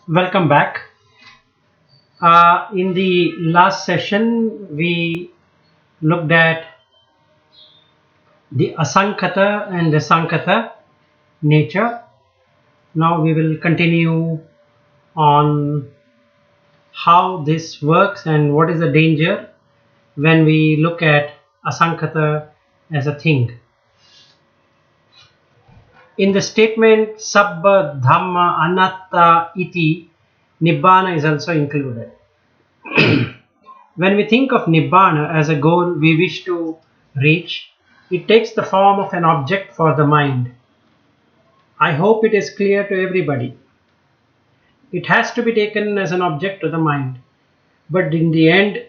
Welcome back. In the last session, we looked at the asankhata and the sankhata nature. Now we will continue on how this works and what is the danger when we look at asankhata as a thing. In the statement Sabba Dhamma Anatta Iti, Nibbana is also included. When we think of Nibbana as a goal we wish to reach, it takes the form of an object for the mind. I hope it is clear to everybody. It has to be taken as an object to the mind. But in the end,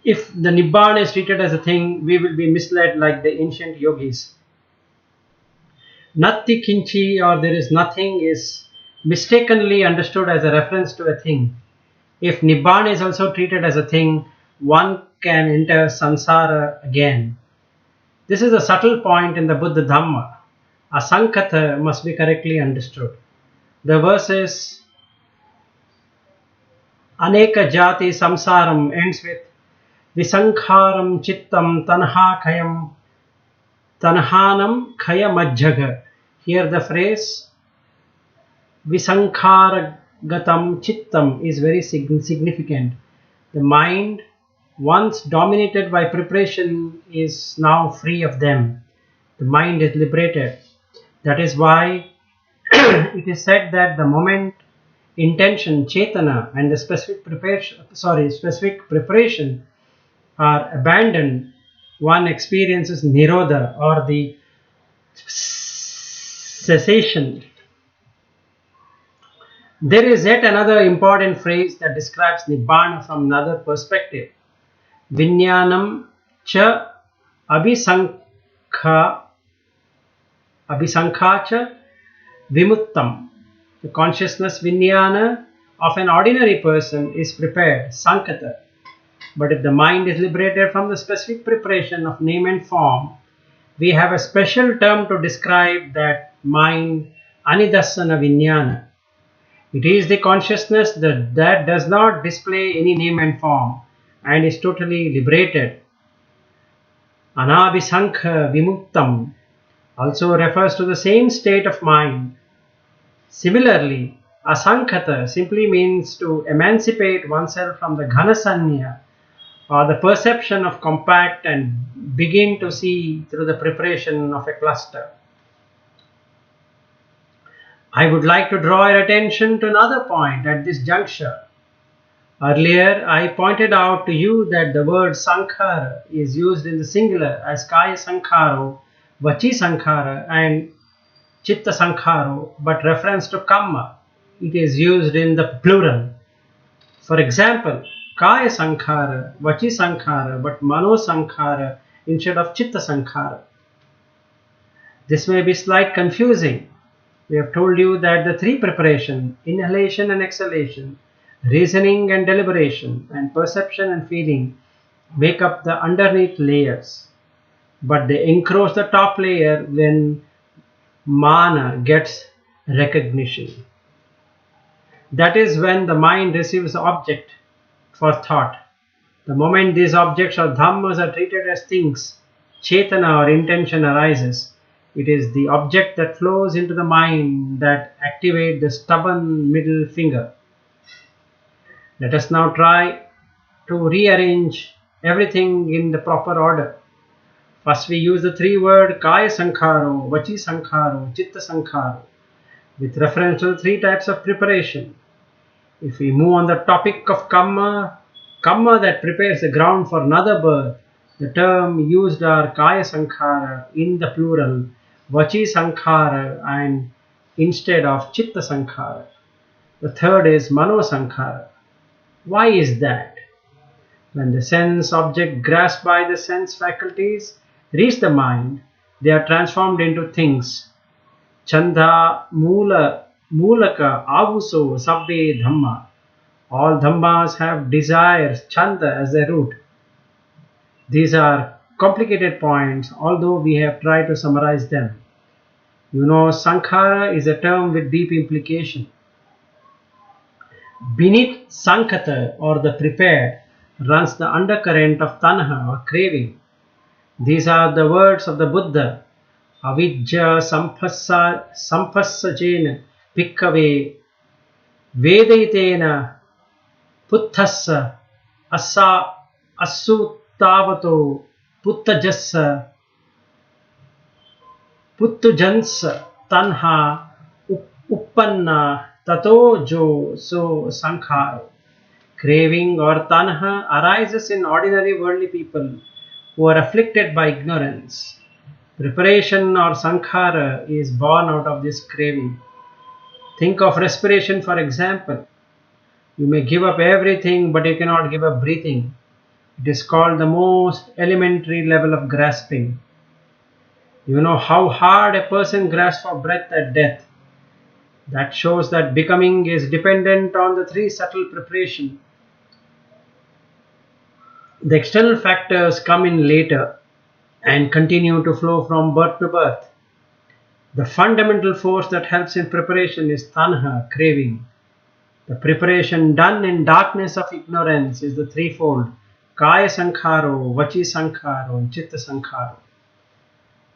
if the Nibbana is treated as a thing, we will be misled like the ancient yogis. Natti kinchi, or there is nothing, is mistakenly understood as a reference to a thing. If Nibbana is also treated as a thing, one can enter samsara again. This is a subtle point in the Buddha Dhamma. Asankhata must be correctly understood. The verse is Aneka Jati Samsaram ends with Visankharam Chittam Tanha Tanhanam Khaya Majjaga. Here the phrase Visankhara Gatam Chittam is very significant. The mind, once dominated by preparation, is now free of them. The mind is liberated. That is why it is said that the moment intention, chetana, and the specific preparation are abandoned, one experiences nirodha, or the cessation. There is yet another important phrase that describes Nibbana from another perspective. Vinyanam cha abhisankha cha vimuttam. The consciousness vinyana of an ordinary person is prepared, sankhata. But if the mind is liberated from the specific preparation of name and form, we have a special term to describe that mind, anidassana vinyana. It is the consciousness that does not display any name and form and is totally liberated. Anabhisankha vimuttam also refers to the same state of mind. Similarly, asankhata simply means to emancipate oneself from the ghanasanya, or the perception of compact, and begin to see through the preparation of a cluster. I would like to draw your attention to another point at this juncture. Earlier, I pointed out to you that the word sankhara is used in the singular as kaya sankharo, vachi sankhara, and chitta sankharo, but reference to kamma, it is used in the plural. For example, kaya sankhara, vachi sankhara, but mano sankhara instead of chitta sankhara. This may be slightly confusing. We have told you that the three preparations, inhalation and exhalation, reasoning and deliberation, and perception and feeling, make up the underneath layers. But they encroach the top layer when mana gets recognition. That is when the mind receives the object for thought. The moment these objects or dhammas are treated as things, chetana or intention arises. It is the object that flows into the mind that activates the stubborn middle finger. Let us now try to rearrange everything in the proper order. First we use the three words kaya sankharo, vachi sankharo, chitta sankharo with reference to the three types of preparation. If we move on the topic of kamma that prepares the ground for another birth, the term used are kaya sankhara in the plural, vachi sankhara, and instead of chitta sankhara. The third is mano sankhara. Why is that? When the sense object grasped by the sense faculties reach the mind, they are transformed into things. Chanda mulaka avuso sabbe dhamma. All dhammas have desires, chanda, as their root. These are complicated points, although we have tried to summarize them. You know, sankhara is a term with deep implication. Beneath sankhara, or the prepared, runs the undercurrent of tanha, or craving. These are the words of the Buddha. Avidya sampassajena bhikkhave vedayitena puthassa asa asutavato puttujassa tanha uppanna tato jo so sankhara. Craving or tanha arises in ordinary worldly people who are afflicted by ignorance. Preparation or sankhara is born out of this craving. Think of respiration, for example. You may give up everything, but you cannot give up breathing. It is called the most elementary level of grasping. You know how hard a person grasps for breath at death. That shows that becoming is dependent on the three subtle preparation. The external factors come in later and continue to flow from birth to birth. The fundamental force that helps in preparation is tanha, craving. The preparation done in darkness of ignorance is the threefold: kaya sankharo, vachi sankharo, and chitta sankharo.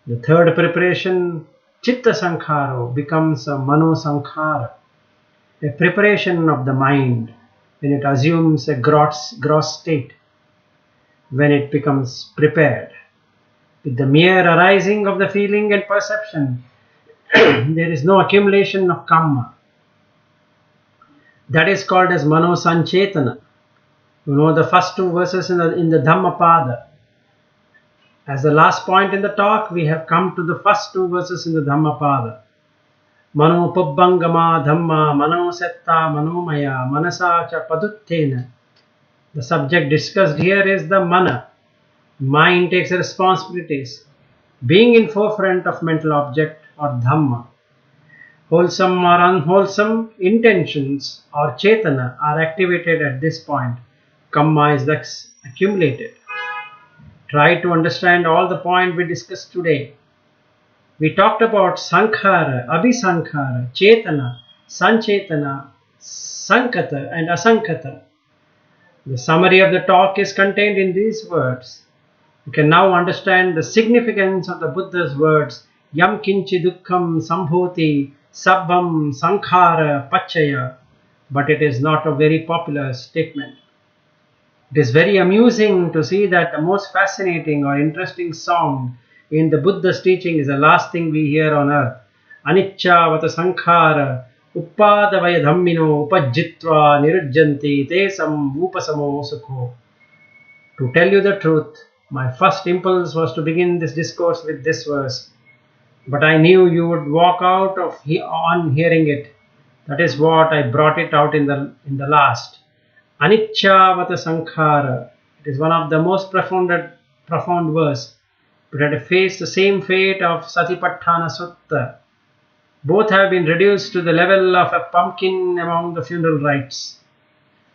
The third preparation, chitta sankharo, becomes a mano sankhara, a preparation of the mind when it assumes a gross state, when it becomes prepared. With the mere arising of the feeling and perception, there is no accumulation of karma. That is called as mano sanchetana. You know the first two verses in the Dhammapada. As the last point in the talk, we have come to the first two verses in the Dhammapada. Mano pubbangama dhamma mano setta manomaya manasa cha paduttena. The subject discussed here is the mana. Mind takes responsibilities, being in forefront of mental object or Dhamma. Wholesome or unwholesome intentions or chetana are activated at this point. Kamma is thus accumulated. Try to understand all the points we discussed today. We talked about sankhara, abhisankhara, chetana, sanchetana, sankhata and asankhata. The summary of the talk is contained in these words. You can now understand the significance of the Buddha's words, yam kinchi dukkham sambhoti sabbam sankhara pachaya, but it is not a very popular statement. It is very amusing to see that the most fascinating or interesting song in the Buddha's teaching is the last thing we hear on earth. Anicca vata sankhara uppadavaya dhammino upajjitva nirujjanti tesam upasamo sukho. To tell you the truth, my first impulse was to begin this discourse with this verse, but I knew you would walk out on hearing it. That is what I brought it out in the last. Anicca vata sankhara. It is one of the most profound verse, but it faced the same fate of Satipatthana Sutta. Both have been reduced to the level of a pumpkin among the funeral rites.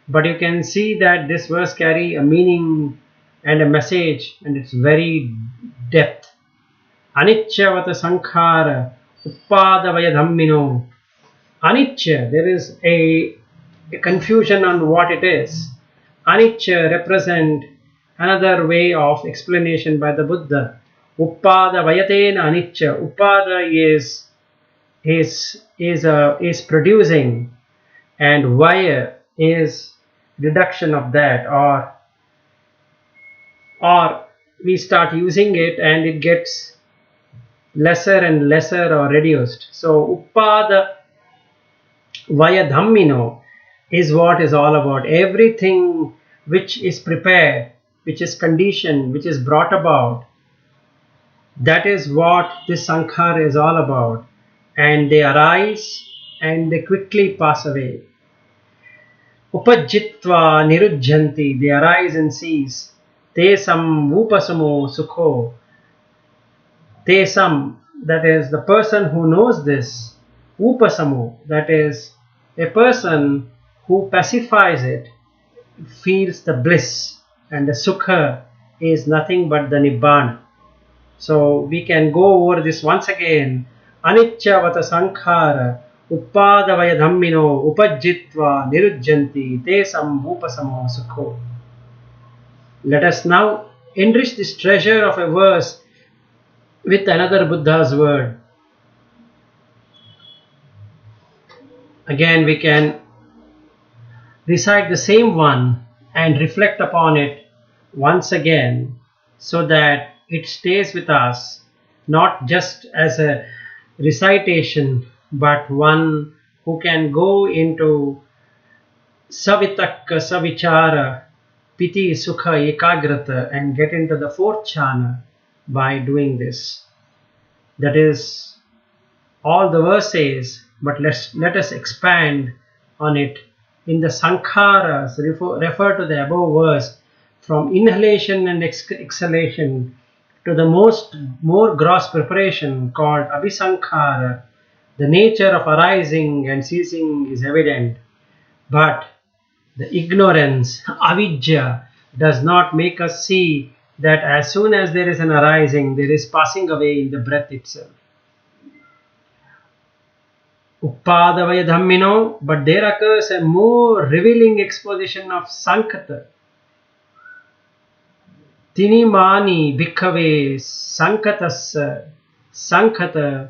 But you can see that this verse carries a meaning and a message, and its very depth. Anicca vata sankhara uppadavaya dhammino. Anicca, there is a confusion on what it is. Anicca represent another way of explanation by the Buddha. Uppadavayatena anicca. Uppada is producing, and vaya is reduction of that, or we start using it and it gets lesser and lesser or reduced. So uppada vaya dhammino is what is all about. Everything which is prepared, which is conditioned, which is brought about, that is what this sankhara is all about. And they arise and they quickly pass away. Upajjitva nirujjanti, they arise and cease. Tesam upasamo sukho. Tesam, that is the person who knows this. Upasamo, that is a person who pacifies it, feels the bliss, and the sukha is nothing but the nibbana. So we can go over this once again. Anicca vata sankhara Uppadavaya dhammino upajjitva nirujjanti te sambhupasamo sukho. Let us now enrich this treasure of a verse with another Buddha's word. Again, we can recite the same one and reflect upon it once again so that it stays with us, not just as a recitation, but one who can go into savitakka, savichara, piti, sukha, ekagrata and get into the fourth jhana by doing this. That is all the verse says, but let us expand on it. In the sankharas refer to the above verse from inhalation and exhalation to the more gross preparation called abhisankhara. The nature of arising and ceasing is evident, but the ignorance, avidya, does not make us see that as soon as there is an arising, there is passing away in the breath itself. Uppadavaya dhammino, but there occurs a more revealing exposition of sankhata. Tinimani bhikkhave sankhatassa sankhata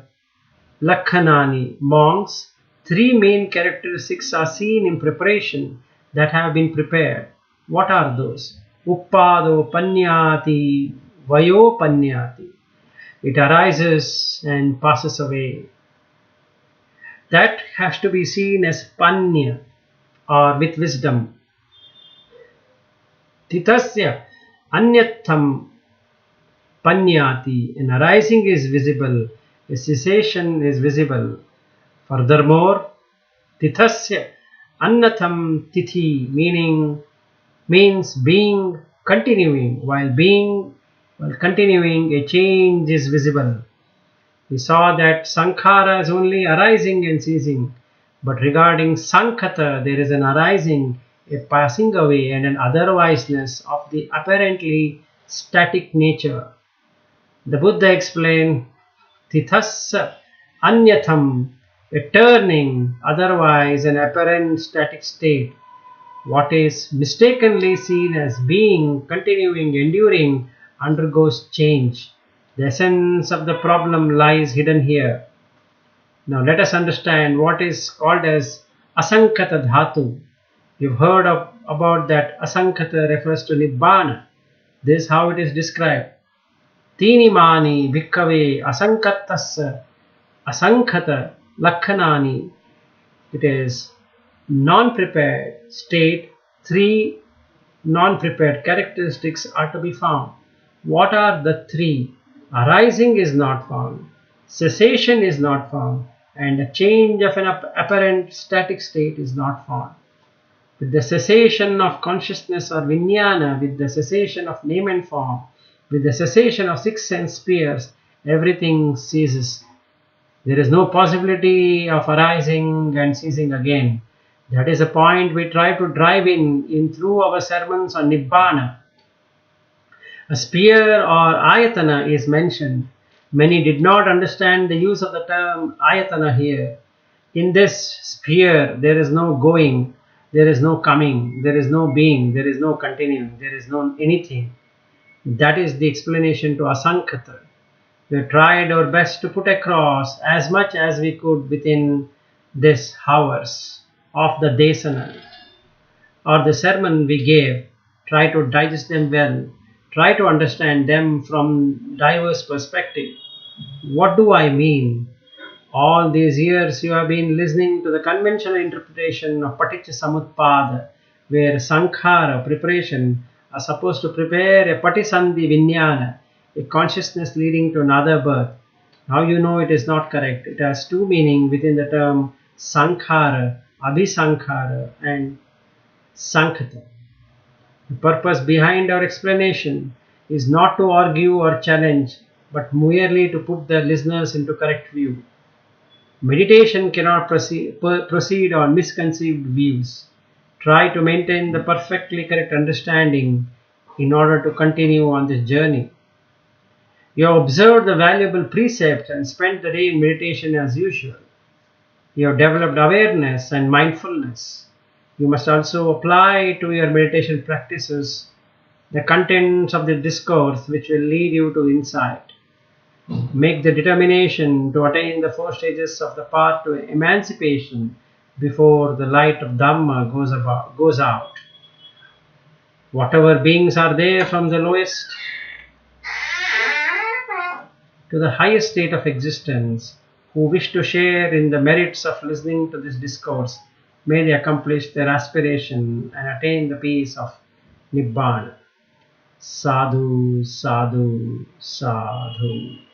lakhanani. Monks, three main characteristics are seen in preparation that have been prepared. What are those? Uppado panyati vayo panyati. It arises and passes away. That has to be seen as panya or with wisdom. Titasya anyatham panyati. An arising is visible, a cessation is visible. Furthermore, tithasya annatham tithi means being continuing. While continuing, a change is visible. We saw that sankhara is only arising and ceasing, but regarding sankhata, there is an arising, a passing away, and an otherwiseness of the apparently static nature. The Buddha explained, tithassa anyatham, a turning, otherwise an apparent static state. What is mistakenly seen as being, continuing, enduring, undergoes change. The essence of the problem lies hidden here. Now let us understand what is called as asankhata dhatu. You've heard about that asankhata refers to nibbana. This is how it is described. Tinimani bhikkhave asankhatassa asankhata lakhanani. It is non-prepared state. Three non-prepared characteristics are to be found. What are the three? Arising is not found, cessation is not found, and a change of an apparent static state is not found. With the cessation of consciousness or vijnana, with the cessation of name and form, with the cessation of six sense spheres, everything ceases. There is no possibility of arising and ceasing again. That is a point we try to drive in through our sermons on Nibbana. A sphere or ayatana is mentioned. Many did not understand the use of the term ayatana here. In this sphere, there is no going, there is no coming, there is no being, there is no continuing, there is no anything. That is the explanation to asankhata. We tried our best to put across as much as we could within this hours of the desana or the sermon we gave. Try to digest them well. Try to understand them from diverse perspectives. What do I mean? All these years you have been listening to the conventional interpretation of Paticca Samutpada, where sankhara, preparation, are supposed to prepare a patisandhi vijnana, a consciousness leading to another birth. Now you know it is not correct. It has two meanings within the term sankhara, abhisankhara and sankhata. The purpose behind our explanation is not to argue or challenge, but merely to put the listeners into correct view. Meditation cannot proceed on misconceived views. Try to maintain the perfectly correct understanding in order to continue on this journey. You have observed the valuable precepts and spent the day in meditation as usual. you have developed awareness and mindfulness. You must also apply to your meditation practices the contents of the discourse which will lead you to insight. Make the determination to attain the 4 stages of the path to emancipation before the light of Dhamma goes out. Whatever beings are there from the lowest to the highest state of existence who wish to share in the merits of listening to this discourse, may they accomplish their aspiration and attain the peace of Nibbana. Sadhu, sadhu, sadhu.